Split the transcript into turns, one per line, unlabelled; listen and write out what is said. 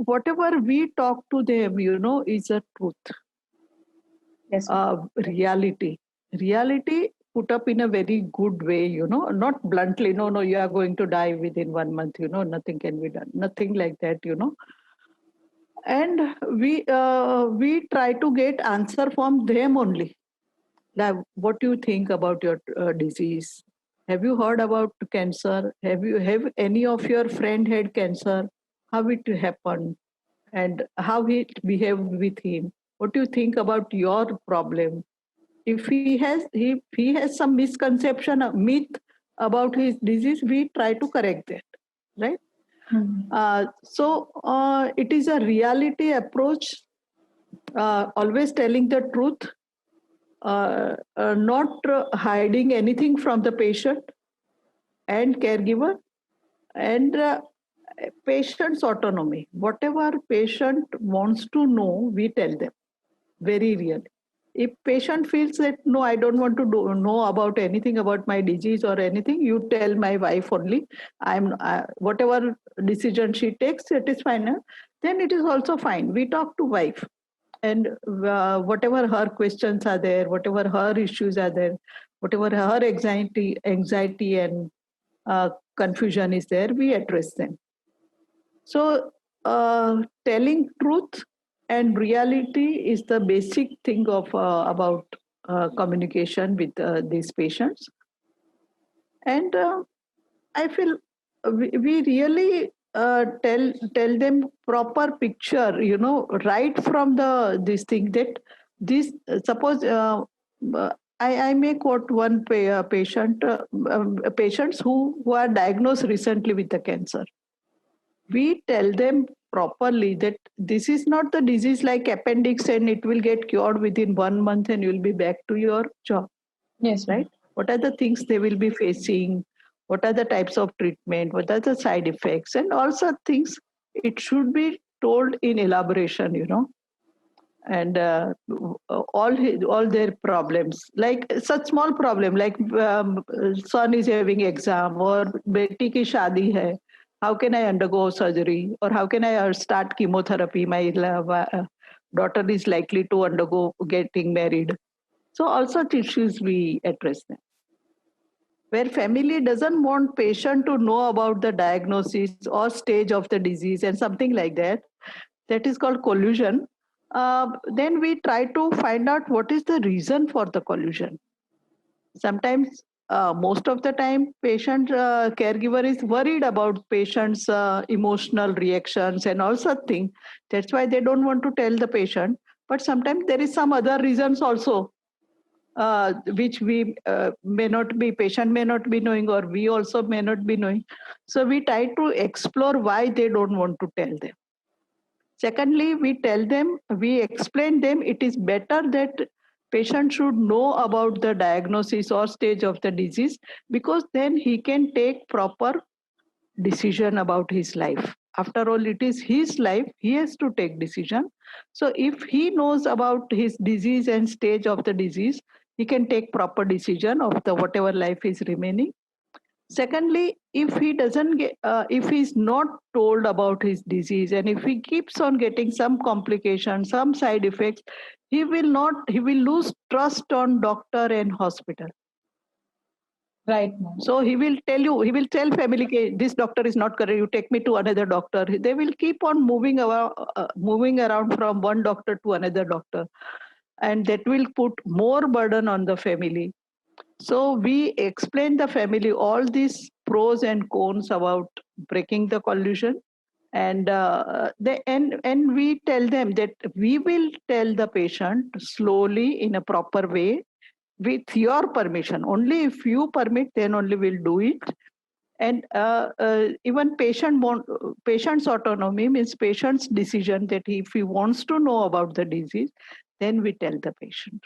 whatever we talk to them, is a truth.
Yes, ma'am.
Reality put up in a very good way, not bluntly, no, you are going to die within 1 month, nothing can be done, nothing like that, and we try to get answer from them only. Like, what do you think about your disease? Have you heard about cancer? Have any of your friend had cancer? How it happened and how he behaved with him? What do you think about your problem? If he has some misconception, a myth about his disease, we try to correct that, right? So it is a reality approach, always telling the truth, not hiding anything from the patient and caregiver, and patient's autonomy. Whatever patient wants to know, we tell them very really. If patient feels that no, I don't want to know about anything about my disease or anything, you tell my wife only. Whatever decision she takes, it is fine. Then it is also fine. We talk to wife, and whatever her questions are there, whatever her issues are there, whatever her anxiety and confusion is there, we address them. So telling truth and reality is the basic thing of about communication with these patients. And I feel we really tell them proper picture, right from the this thing that this suppose uh, I may quote one patients who are diagnosed recently with the cancer. We tell them properly that this is not the disease like appendix and it will get cured within 1 month and you'll be back to your job.
Yes, ma'am.
Right? What are the things they will be facing? What are the types of treatment? What are the side effects? And also things it should be told in elaboration, and all their problems, like such small problem like son is having exam or beti ki shadi hai, how can I undergo surgery or how can I start chemotherapy, my daughter is likely to undergo getting married. So all such issues we address them, where family doesn't want patient to know about the diagnosis or stage of the disease and something like that. That is called collusion. Then we try to find out what is the reason for the collusion. Sometimes, most of the time, patient caregiver is worried about patient's emotional reactions and all such things. That's why they don't want to tell the patient. But sometimes there is some other reasons also, which we may not be, patient may not be knowing, or we also may not be knowing. So we try to explore why they don't want to tell them. Secondly, we explain them it is better that patient should know about the diagnosis or stage of the disease, because then he can take proper decision about his life. After all, it is his life, he has to take decision. So if he knows about his disease and stage of the disease, he can take proper decision of the whatever life is remaining. Secondly, if he's not told about his disease and if he keeps on getting some complications, some side effects, he will lose trust on doctor and hospital.
Right, ma'am.
So he will tell family, "Okay, this doctor is not correct, you take me to another doctor." They will keep on moving around from one doctor to another doctor. And that will put more burden on the family. So we explain the family all these pros and cons about breaking the collusion, and and we tell them that we will tell the patient slowly in a proper way with your permission. Only if you permit, then only we'll do it. And even patient's autonomy means patient's decision that if he wants to know about the disease, then we tell the patient.